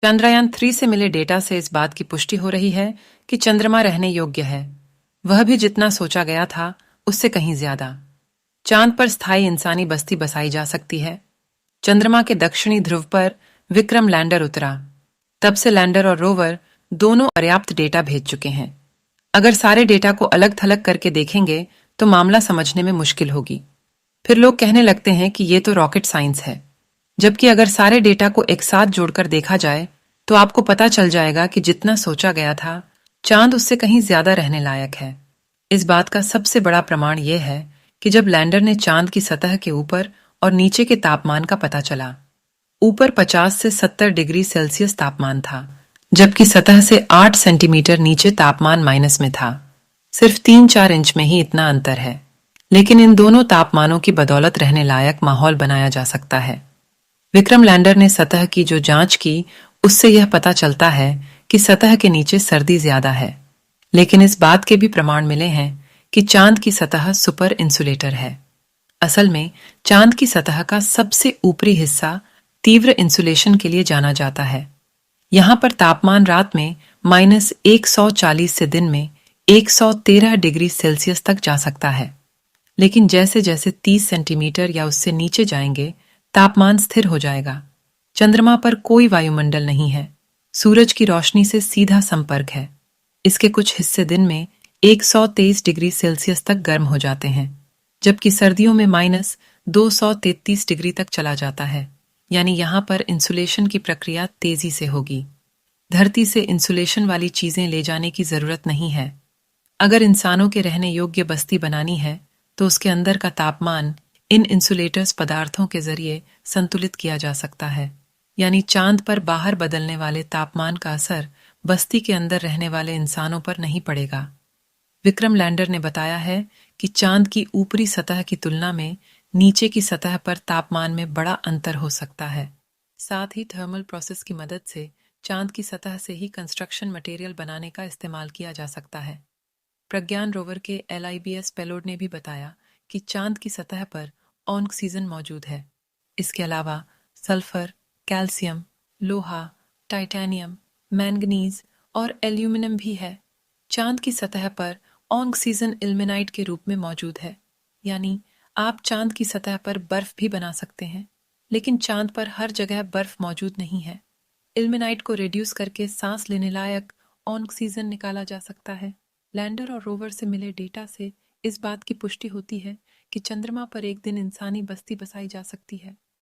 चंद्रयान 3 से मिले डेटा से इस बात की पुष्टि हो रही है कि चंद्रमा रहने योग्य है। वह भी जितना सोचा गया था उससे कहीं ज्यादा। चांद पर स्थायी इंसानी बस्ती बसाई जा सकती है। चंद्रमा के दक्षिणी ध्रुव पर विक्रम लैंडर उतरा। तब से लैंडर और रोवर दोनों पर्याप्त डेटा भेज चुके हैं। अगर सारे डेटा को अलग थलग करके देखेंगे तो मामला समझने में मुश्किल होगी। फिर लोग कहने लगते हैं कि ये तो रॉकेट साइंस है। जबकि अगर सारे डेटा को एक साथ जोड़कर देखा जाए तो आपको पता चल जाएगा कि जितना सोचा गया था चांद उससे कहीं ज्यादा रहने लायक है। इस बात का सबसे बड़ा प्रमाण यह है कि जब लैंडर ने चांद की सतह के ऊपर और नीचे के तापमान का पता चला, ऊपर 50 से 70 डिग्री सेल्सियस तापमान था, जबकि सतह से 8 सेंटीमीटर नीचे तापमान माइनस में था। सिर्फ 3-4 इंच में ही इतना अंतर है, लेकिन इन दोनों तापमानों की बदौलत रहने लायक माहौल बनाया जा सकता है। विक्रम लैंडर ने सतह की जो जांच की उससे यह पता चलता है कि सतह के नीचे सर्दी ज्यादा है, लेकिन इस बात के भी प्रमाण मिले हैं कि चांद की सतह सुपर इंसुलेटर है। असल में चांद की सतह का सबसे ऊपरी हिस्सा तीव्र इंसुलेशन के लिए जाना जाता है। यहां पर तापमान रात में -140 से दिन में 113 डिग्री सेल्सियस तक जा सकता है। लेकिन जैसे जैसे 30 सेंटीमीटर या उससे नीचे जाएंगे तापमान स्थिर हो जाएगा। चंद्रमा पर कोई वायुमंडल नहीं है। सूरज की रोशनी से सीधा संपर्क है। इसके कुछ हिस्से दिन में 123 डिग्री सेल्सियस तक गर्म हो जाते हैं, जबकि सर्दियों में -233 डिग्री तक चला जाता है। यानी यहां पर इंसुलेशन की प्रक्रिया तेजी से होगी। धरती से इंसुलेशन वाली चीजें ले जाने की जरूरत नहीं है। अगर इंसानों के रहने योग्य बस्ती बनानी है तो उसके अंदर का तापमान इन इंसुलेटर्स पदार्थों के जरिए संतुलित किया जा सकता है। यानी चांद पर बाहर बदलने वाले तापमान का असर बस्ती के अंदर रहने वाले इंसानों पर नहीं पड़ेगा। विक्रम लैंडर ने बताया है कि चांद की ऊपरी सतह की तुलना में नीचे की सतह पर तापमान में बड़ा अंतर हो सकता है। साथ ही थर्मल प्रोसेस की मदद से चांद की सतह से ही कंस्ट्रक्शन मटेरियल बनाने का इस्तेमाल किया जा सकता है। प्रज्ञान रोवर के LIBS पेलोड ने भी बताया कि चांद की सतह पर ऑक्सीजन मौजूद है। इसके अलावा सल्फर, कैल्शियम, लोहा, टाइटेनियम, मैंगनीज और एल्यूमिनियम भी है। चांद की सतह पर ऑक्सीजन इल्मेनाइट के रूप में मौजूद है। यानी आप चांद की सतह पर बर्फ भी बना सकते हैं, लेकिन चांद पर हर जगह बर्फ मौजूद नहीं है। इल्मेनाइट को रिड्यूस करके सांस लेने लायक ऑक्सीजन निकाला जा सकता है। लैंडर और रोवर से मिले डेटा से इस बात की पुष्टि होती है कि चंद्रमा पर एक दिन इंसानी बस्ती बसाई जा सकती है।